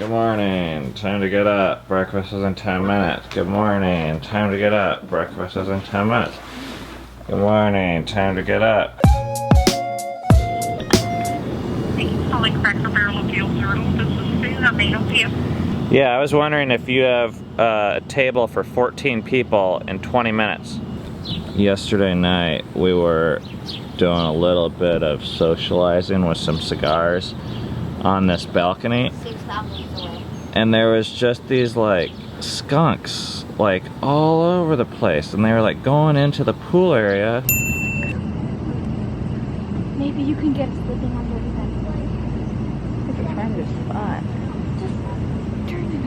Good morning. Time to get up. Breakfast is in 10 minutes. Good morning. Time to get up. Breakfast is in 10 minutes. Good morning. Time to get up. Thank you for calling Cracker Barrel of Field Journal. This is Sue. How may I help you? Yeah, I was wondering if you have a table for 14 people in 20 minutes. Yesterday night, we were doing a little bit of socializing with some cigars on this balcony. And there was just these like skunks like all over the place, and they were like going into the pool area. Maybe you can get us living under the bed. If you're trying to spot. Just turn it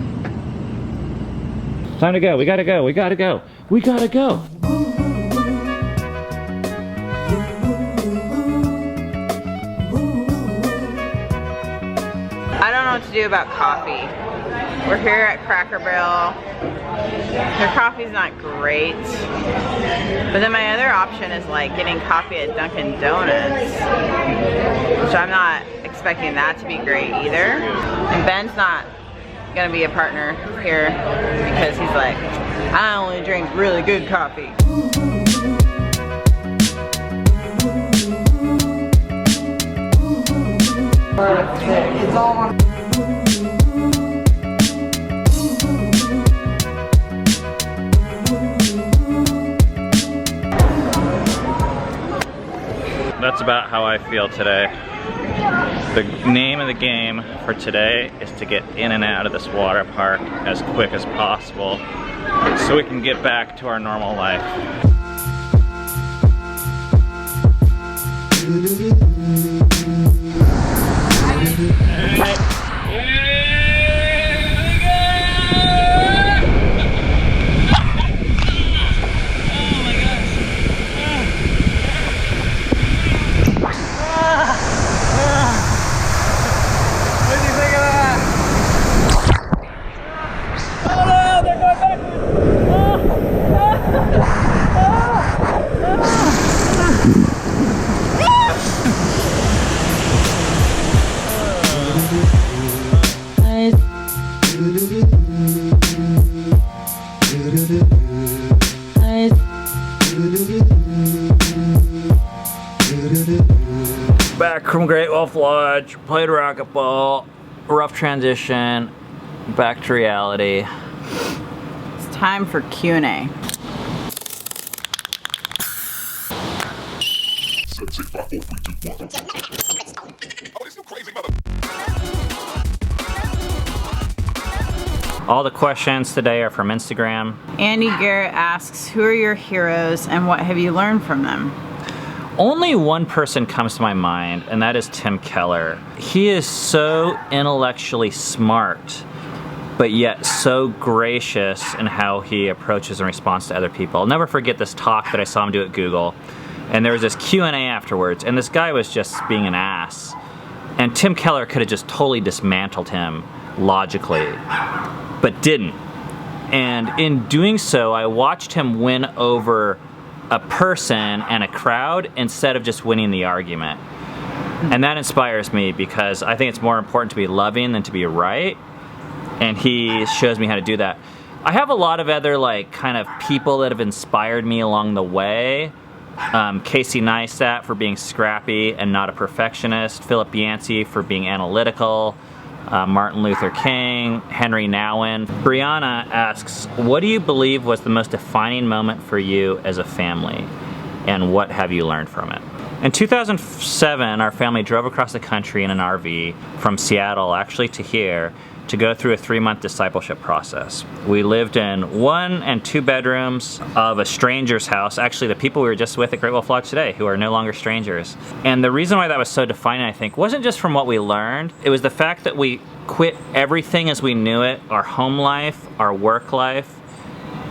on. Time to go. We gotta go. We gotta go. We gotta go. I don't know what to do about coffee. We're here at Cracker Barrel. Their coffee's not great. But then my other option is like getting coffee at Dunkin' Donuts, which I'm not expecting that to be great either. And Ben's not gonna be a partner here because he's like, I only drink really good coffee. It's all on. That's about how I feel today. The name of the game for today is to get in and out of this water park as quick as possible so we can get back to our normal life. Back from Great Wolf Lodge, played racquetball, rough transition, back to reality. It's time for Q&A. All the questions today are from Instagram. Andy Garrett asks, who are your heroes and what have you learned from them? Only one person comes to my mind, and that is Tim Keller. He is so intellectually smart, but yet so gracious in how he approaches and responds to other people. I'll never forget this talk that I saw him do at Google, and there was this Q&A afterwards, and this guy was just being an ass. And Tim Keller could have just totally dismantled him logically, but didn't. And in doing so, I watched him win over a person and a crowd instead of just winning the argument. And that inspires me because I think it's more important to be loving than to be right. And he shows me how to do that. I have a lot of other like kind of people that have inspired me along the way. Casey Neistat for being scrappy and not a perfectionist. Philip Yancey for being analytical. Martin Luther King, Henry Nouwen. Brianna asks, what do you believe was the most defining moment for you as a family? And what have you learned from it? In 2007, our family drove across the country in an RV from Seattle, actually to here, to go through a 3-month discipleship process. We lived in 1 and 2 bedrooms of a stranger's house, actually the people we were just with at Great Wolf Lodge today, who are no longer strangers. And the reason why that was so defining, I think, wasn't just from what we learned, it was the fact that we quit everything as we knew it, our home life, our work life,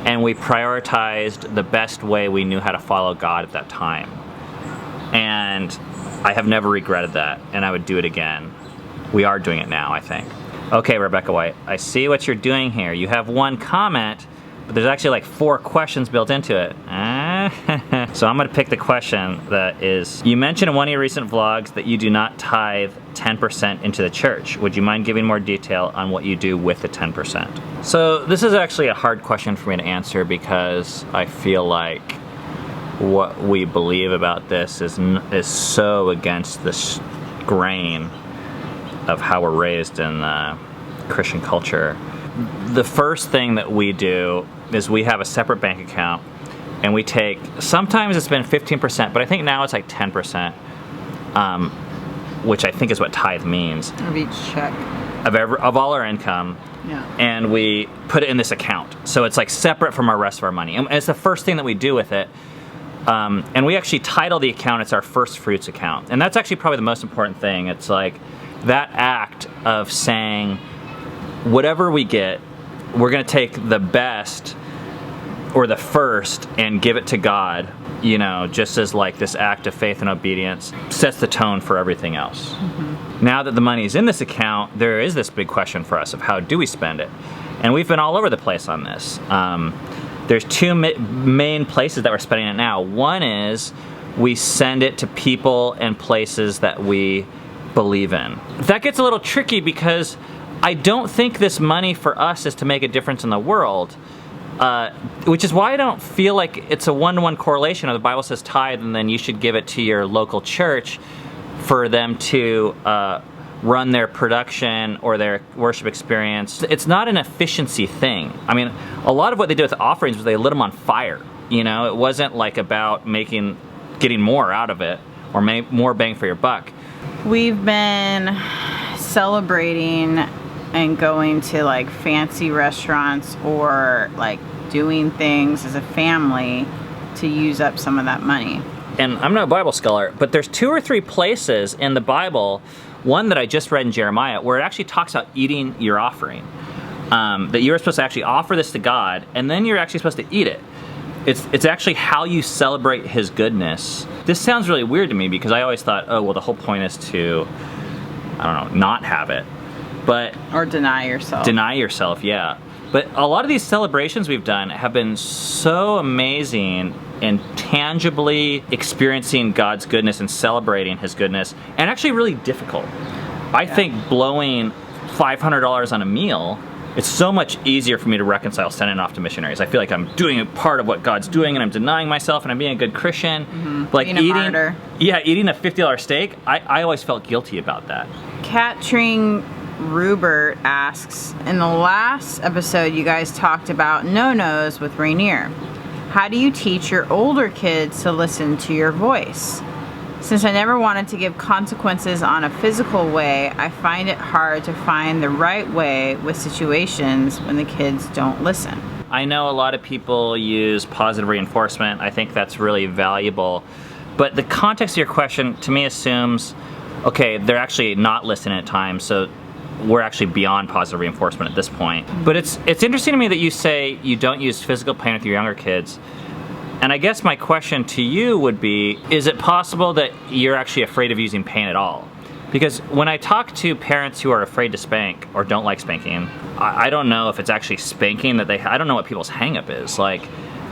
and we prioritized the best way we knew how to follow God at that time. And I have never regretted that, and I would do it again. We are doing it now, I think. Okay, Rebecca White, I see what you're doing here. You have one comment, but there's actually like 4 questions built into it. So I'm gonna pick the question that is, you mentioned in one of your recent vlogs that you do not tithe 10% into the church. Would you mind giving more detail on what you do with the 10%? So this is actually a hard question for me to answer because I feel like what we believe about this is so against this grain of how we're raised in Christian culture. The first thing that we do is we have a separate bank account and we take, sometimes it's been 15%, but I think now it's like 10%, which I think is what tithe means. Of each check. Of all our income. Yeah. And we put it in this account. So it's like separate from our rest of our money. And it's the first thing that we do with it. And we actually title the account, it's our first fruits account. And that's actually probably the most important thing. It's like that act of saying, whatever we get, we're gonna take the best or the first and give it to God, you know, just as like this act of faith and obedience sets the tone for everything else. Mm-hmm. Now that the money is in this account, there is this big question for us of how do we spend it? And we've been all over the place on this. There's two main places that we're spending it now. One is we send it to people and places that we believe in. That gets a little tricky because I don't think this money for us is to make a difference in the world, which is why I don't feel like it's a one-to-one correlation. The Bible says tithe and then you should give it to your local church for them to run their production or their worship experience. It's not an efficiency thing. I mean, a lot of what they did with the offerings was they lit them on fire. You know, it wasn't like about getting more out of it or more bang for your buck. We've been celebrating and going to like fancy restaurants or like doing things as a family to use up some of that money. And I'm not a Bible scholar, but there's 2 or 3 places in the Bible, one that I just read in Jeremiah, where it actually talks about eating your offering. That you're supposed to actually offer this to God, and then you're actually supposed to eat it. It's actually how you celebrate His goodness. This sounds really weird to me because I always thought, oh, well, the whole point is to, I don't know, not have it. Or deny yourself. Deny yourself, yeah. But a lot of these celebrations we've done have been so amazing in tangibly experiencing God's goodness and celebrating His goodness, and actually really difficult. I think blowing $500 on a meal, it's so much easier for me to reconcile sending it off to missionaries. I feel like I'm doing a part of what God's doing and I'm denying myself and I'm being a good Christian. Mm-hmm. Like being a martyr. Yeah, eating a $50 steak, I always felt guilty about that. Katring Rubert asks, in the last episode you guys talked about no-nos with Rainier. How do you teach your older kids to listen to your voice? Since I never wanted to give consequences on a physical way, I find it hard to find the right way with situations when the kids don't listen. I know a lot of people use positive reinforcement. I think that's really valuable. But the context of your question to me assumes, okay, they're actually not listening at times, so we're actually beyond positive reinforcement at this point. But it's interesting to me that you say you don't use physical pain with your younger kids. And I guess my question to you would be, is it possible that you're actually afraid of using pain at all? Because when I talk to parents who are afraid to spank or don't like spanking, I don't know if it's actually spanking that I don't know what people's hang-up is. Like,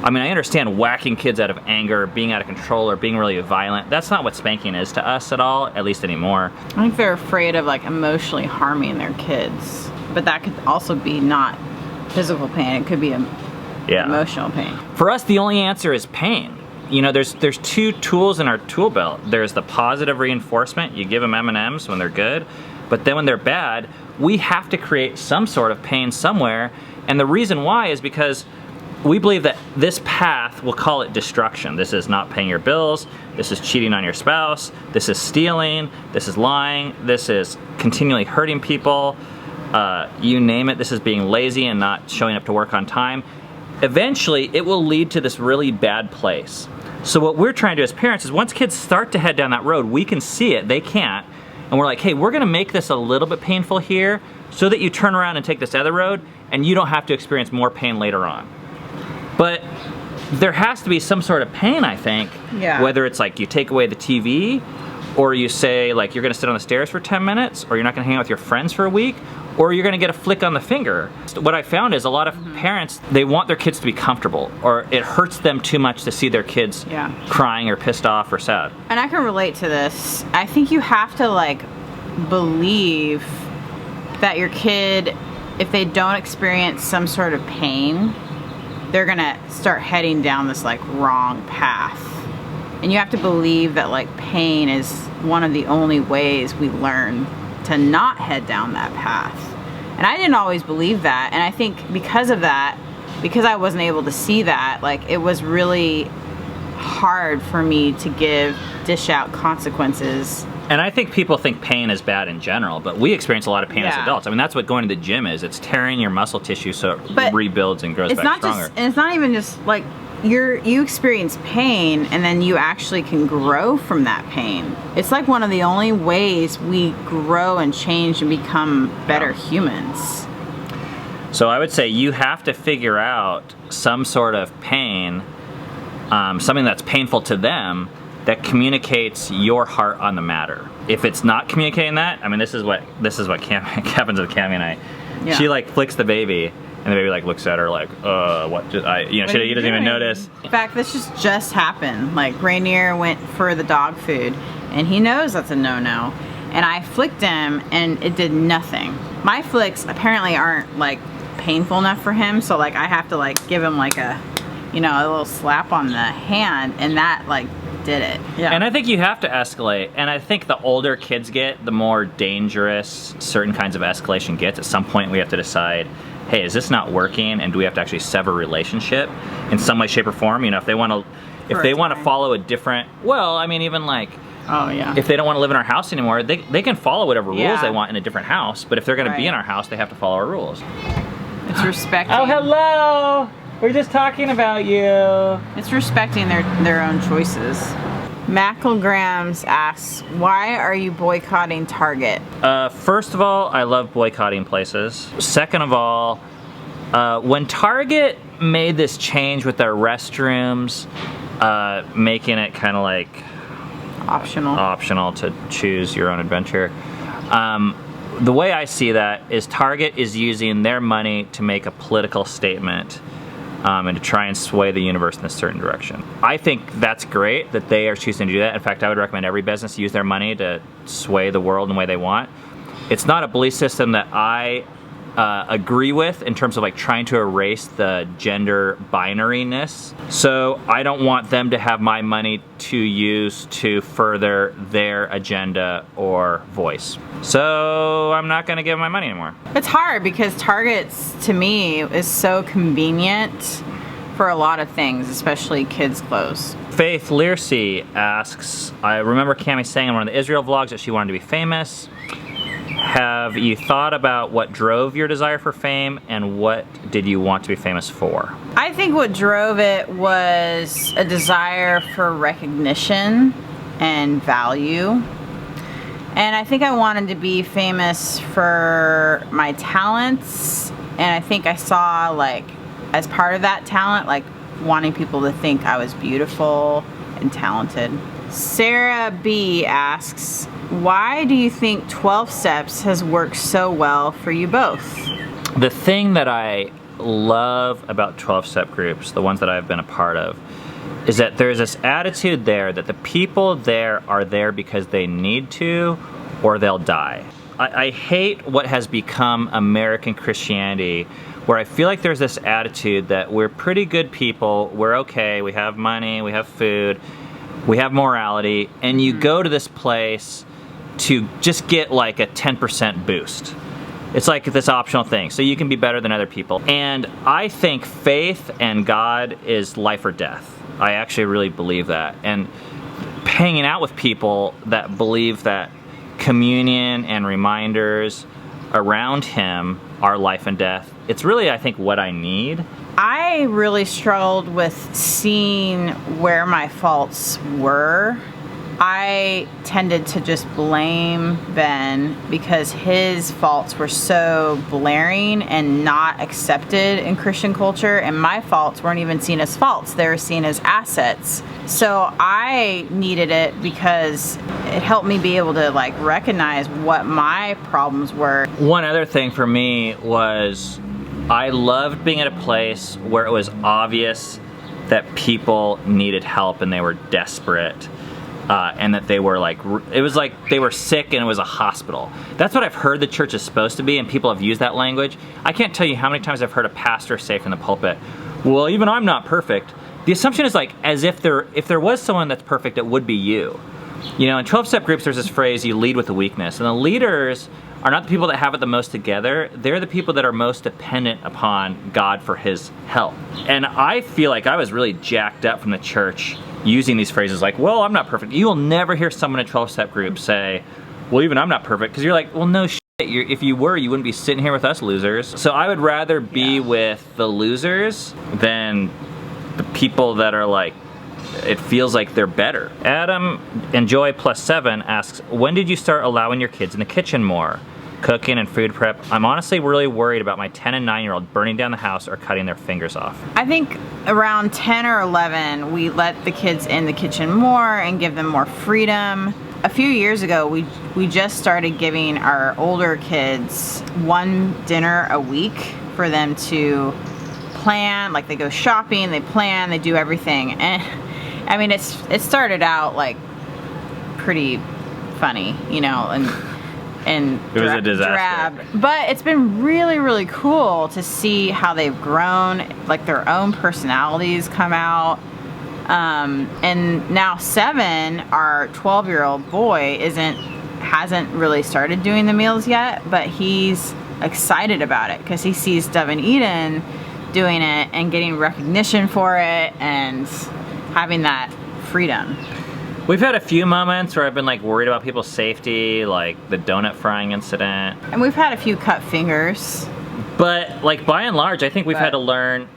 I mean, I understand whacking kids out of anger, being out of control, or being really violent. That's not what spanking is to us at all, at least anymore. I think they're afraid of like emotionally harming their kids. But that could also be not physical pain. It could be emotional pain. For us, the only answer is pain. You know, there's 2 tools in our tool belt. There's the positive reinforcement. You give them M&Ms when they're good. But then when they're bad, we have to create some sort of pain somewhere. And the reason why is because we believe that this path, we'll call it destruction. This is not paying your bills. This is cheating on your spouse. This is stealing. This is lying. This is continually hurting people. You name it. This is being lazy and not showing up to work on time. Eventually, it will lead to this really bad place. So what we're trying to do as parents is once kids start to head down that road, we can see it. They can't. And we're like, hey, we're going to make this a little bit painful here so that you turn around and take this other road and you don't have to experience more pain later on. But there has to be some sort of pain, I think. Yeah. Whether it's like you take away the TV, or you say like you're gonna sit on the stairs for 10 minutes, or you're not gonna hang out with your friends for a week, or you're gonna get a flick on the finger. What I found is a lot of parents, they want their kids to be comfortable, or it hurts them too much to see their kids crying or pissed off or sad. And I can relate to this. I think you have to like believe that your kid, if they don't experience some sort of pain, they're gonna start heading down this like wrong path. And you have to believe that like pain is one of the only ways we learn to not head down that path. And I didn't always believe that. And I think because of that, because I wasn't able to see that, like it was really hard for me to dish out consequences. And I think people think pain is bad in general, but we experience a lot of pain as adults. I mean, that's what going to the gym is. It's tearing your muscle tissue so it rebuilds and grows back stronger. And it's not even just like you experience pain and then you actually can grow from that pain. It's like one of the only ways we grow and change and become better humans. So I would say you have to figure out some sort of pain, something that's painful to them, that communicates your heart on the matter. If it's not communicating that, I mean, this is what happens with Cammy and I. Yeah. She like flicks the baby, and the baby like looks at her like, what? She doesn't even notice. In fact, this just happened. Like Rainier went for the dog food, and he knows that's a no-no. And I flicked him, and it did nothing. My flicks apparently aren't like painful enough for him, so like I have to like give him like a little slap on the hand, and that like did it. Yeah. And I think you have to escalate, and I think the older kids get, the more dangerous certain kinds of escalation gets. At some point we have to decide, hey, is this not working, and do we have to actually sever relationship in some way, shape, or form? If they want to follow a different, well, I mean, even like, if they don't want to live in our house anymore, they can follow whatever rules they want in a different house, but if they're going to be in our house, they have to follow our rules. It's respecting. Oh, hello! We're just talking about you. It's respecting their own choices. Mackelgrams asks, why are you boycotting Target? First of all, I love boycotting places. Second of all, when Target made this change with their restrooms, making it kind of like optional to choose your own adventure, the way I see that is Target is using their money to make a political statement and to try and sway the universe in a certain direction. I think that's great that they are choosing to do that. In fact, I would recommend every business use their money to sway the world in the way they want. It's not a belief system that I agree with in terms of like trying to erase the gender binariness. So I don't want them to have my money to use to further their agenda or voice. So I'm not gonna give them my money anymore. It's hard because Target's, to me, is so convenient for a lot of things, especially kids' clothes. Faith Learsey asks, I remember Cammy saying in one of the Israel vlogs that she wanted to be famous. Have you thought about what drove your desire for fame, and what did you want to be famous for? I think what drove it was a desire for recognition and value. And I think I wanted to be famous for my talents, and I think I saw, like, as part of that talent, like wanting people to think I was beautiful and talented. Sarah B asks, why do you think 12 Steps has worked so well for you both? The thing that I love about 12-step groups, the ones that I've been a part of, is that there's this attitude there that the people there are there because they need to, or they'll die. I hate what has become American Christianity, where I feel like there's this attitude that we're pretty good people, we're okay, we have money, we have food, we have morality, and you go to this place to just get like a 10% boost. It's like this optional thing, so you can be better than other people. And I think faith and God is life or death. I actually really believe that. And hanging out with people that believe that communion and reminders around Him are life and death, it's really, I think, what I need. I really struggled with seeing where my faults were I tended to just blame Ben because his faults were so blaring and not accepted in Christian culture, and my faults weren't even seen as faults, they were seen as assets. So I needed it because it helped me be able to like recognize what my problems were. One other thing for me was I loved being at a place where it was obvious that people needed help and they were desperate. And that they were like, it was like they were sick and it was a hospital. That's what I've heard the church is supposed to be, and people have used that language. I can't tell you how many times I've heard a pastor say from the pulpit, well, even I'm not perfect. The assumption is like, as if there was someone that's perfect, it would be you. You know, in 12-step groups, there's this phrase, you lead with the weakness. And the leaders are not the people that have it the most together. They're the people that are most dependent upon God for his help. And I feel like I was really jacked up from the church using these phrases like, well, I'm not perfect. You will never hear someone in a 12-step group say, well, even I'm not perfect. Because you're like, well, no shit. If you were, you wouldn't be sitting here with us losers. So I would rather be with the losers than the people that are like, it feels like they're better. Adam Enjoy +7 asks, when did you start allowing your kids in the kitchen more? Cooking and food prep. I'm honestly really worried about my 10 and 9-year-old burning down the house or cutting their fingers off. I think around 10 or 11, we let the kids in the kitchen more and give them more freedom. A few years ago, we just started giving our older kids one dinner a week for them to plan. Like they go shopping, they plan, they do everything. And I mean, it started out like pretty funny, you know, and it was a disaster. But it's been really, really cool to see how they've grown, like their own personalities come out. And now 7, our 12-year-old boy hasn't really started doing the meals yet, but he's excited about it because he sees Dove and Eden doing it and getting recognition for it and having that freedom. We've had a few moments where I've been like worried about people's safety, like the donut frying incident. And we've had a few cut fingers. But like by and large, I think we've had to learn,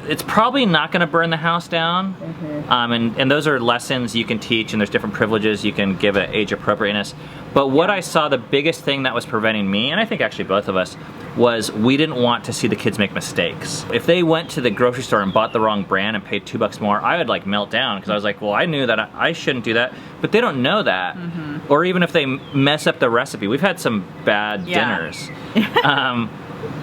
it's probably not gonna burn the house down. Mm-hmm. And those are lessons you can teach, and there's different privileges you can give at age appropriateness. But what I saw, the biggest thing that was preventing me, and I think actually both of us, was we didn't want to see the kids make mistakes. If they went to the grocery store and bought the wrong brand and paid $2 more, I would like melt down because I was like, well, I knew that I shouldn't do that, but they don't know that. Mm-hmm. Or even if they mess up the recipe. We've had some bad dinners.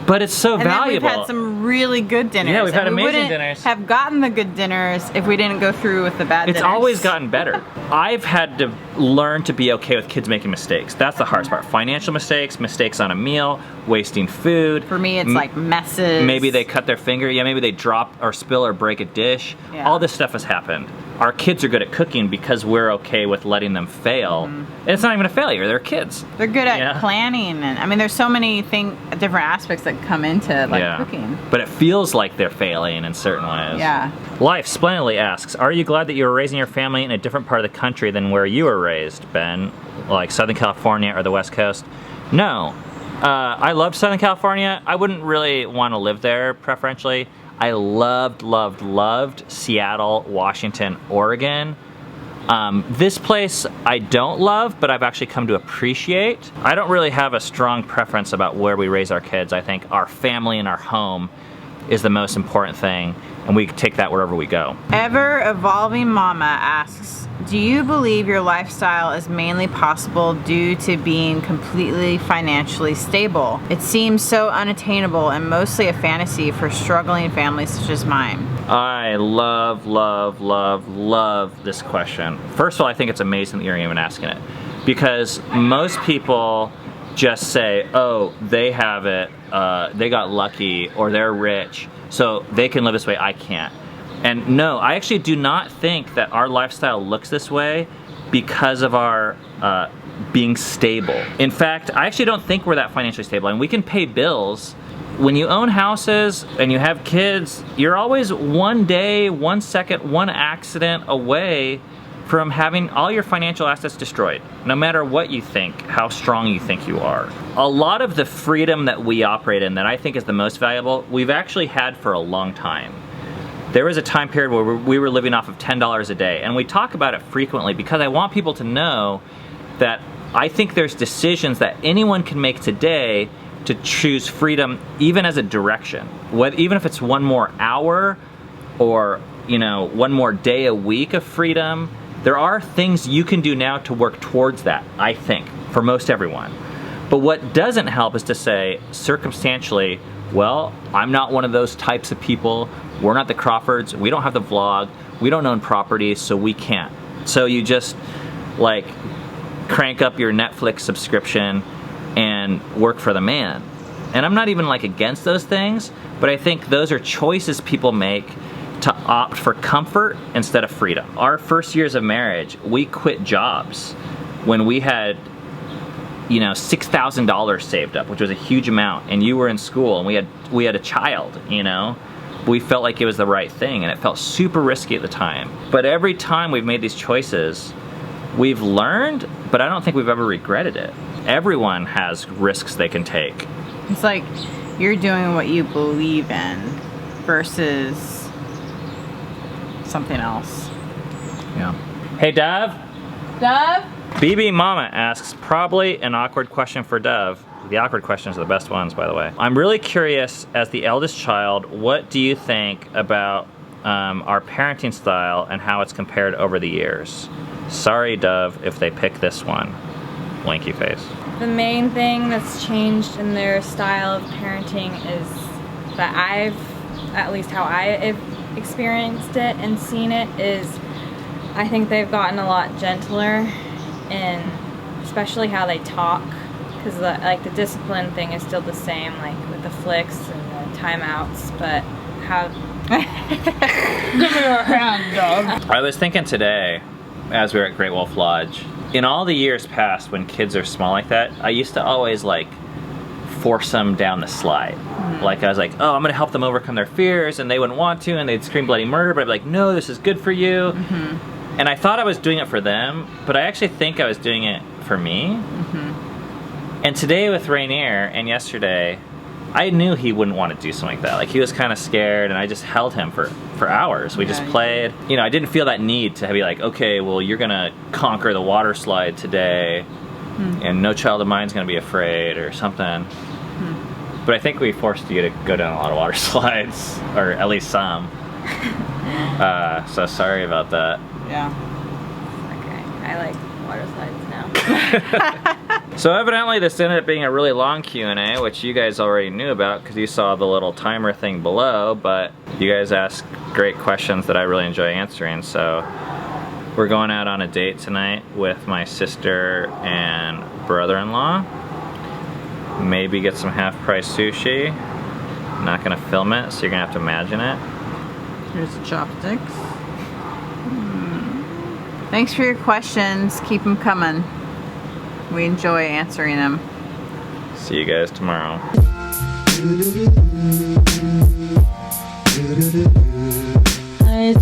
But it's so valuable. Then we've had some really good dinners. Yeah, we've had amazing dinners. We wouldn't have gotten the good dinners if we didn't go through with the bad dinners. It's always gotten better. I've had to learn to be okay with kids making mistakes. That's the hardest part. Financial mistakes, mistakes on a meal, wasting food. For me, it's like messes. Maybe they cut their finger. Yeah, maybe they drop or spill or break a dish. Yeah. All this stuff has happened. Our kids are good at cooking because we're okay with letting them fail. Mm-hmm. And it's not even a failure, they're kids. They're good at planning, and I mean there's so many different aspects that come into like cooking. But it feels like they're failing in certain ways. Yeah. Life Splendidly asks, are you glad that you were raising your family in a different part of the country than where you were raised, Ben? Like Southern California or the West Coast? No. I loved Southern California. I wouldn't really want to live there preferentially. I loved Seattle, Washington, Oregon. This place I don't love, but I've actually come to appreciate. I don't really have a strong preference about where we raise our kids. I think our family and our home is the most important thing, and we take that wherever we go. Ever Evolving Mama asks, do you believe your lifestyle is mainly possible due to being completely financially stable? It seems so unattainable and mostly a fantasy for struggling families such as mine. I love this question. First of all, I think it's amazing that you're even asking it, because most people just say, oh, they have it, they got lucky, or they're rich, so they can live this way, I can't. And no, I actually do not think that our lifestyle looks this way because of our being stable. In fact, I actually don't think we're that financially stable, and we can pay bills. When you own houses and you have kids, you're always one day, 1 second, one accident away from having all your financial assets destroyed, no matter what you think, how strong you think you are. A lot of the freedom that we operate in that I think is the most valuable, we've actually had for a long time. there was a time period where we were living off of $10 a day, and we talk about it frequently because I want people to know that I think there's decisions that anyone can make today to choose freedom, even as a direction. Even if it's one more hour or, you know, one more day a week of freedom, there are things you can do now to work towards that, I think, for most everyone. But what doesn't help is to say, circumstantially, well, I'm not one of those types of people. We're not the Crawfords. We don't have the vlog. We don't own properties, so we can't. So you just, like, crank up your Netflix subscription and work for the man. And I'm not even, like, against those things, but I think those are choices people make to opt for comfort instead of freedom. Our first years of marriage, we quit jobs when we had, you know, $6,000 saved up, which was a huge amount, and you were in school, and we had a child, you know. We felt like it was the right thing, and it felt super risky at the time. But every time we've made these choices, we've learned, but I don't think we've ever regretted it. Everyone has risks they can take. It's like you're doing what you believe in versus something else. Yeah. Hey, Dove? Dove? BB Mama asks, probably an awkward question for Dove. The awkward questions are the best ones, by the way. I'm really curious, as the eldest child, what do you think about our parenting style and how it's compared over the years? Sorry, Dove, if they pick this one. Blinky face. The main thing that's changed in their style of parenting is that at least how I have experienced it and seen it, is I think they've gotten a lot gentler, and especially how they talk, because like the discipline thing is still the same, like with the flicks and the timeouts, but how... Give me your hand, dog. I was thinking today, as we were at Great Wolf Lodge, in all the years past when kids are small like that, I used to always like force them down the slide. Mm-hmm. Like I was like, oh, I'm gonna help them overcome their fears, and they wouldn't want to, and they'd scream bloody murder, but I'd be like, no, this is good for you. Mm-hmm. And I thought I was doing it for them, but I actually think I was doing it for me. Mm-hmm. And today with Rainier and yesterday, I knew he wouldn't want to do something like that. Like, he was kind of scared, and I just held him for hours. We just played. You know, I didn't feel that need to be like, okay, well, you're gonna conquer the water slide today, and no child of mine's gonna be afraid or something. But I think we forced you to go down a lot of water slides, or at least some. So sorry about that. Yeah. Okay, I like water slides now. So evidently this ended up being a really long Q&A, which you guys already knew about because you saw the little timer thing below, but you guys asked great questions that I really enjoy answering. So we're going out on a date tonight with my sister and brother-in-law. Maybe get some half-price sushi. I'm not gonna film it, so you're gonna have to imagine it. Here's the chopsticks. Thanks for your questions. Keep them coming. We enjoy answering them. See you guys tomorrow. I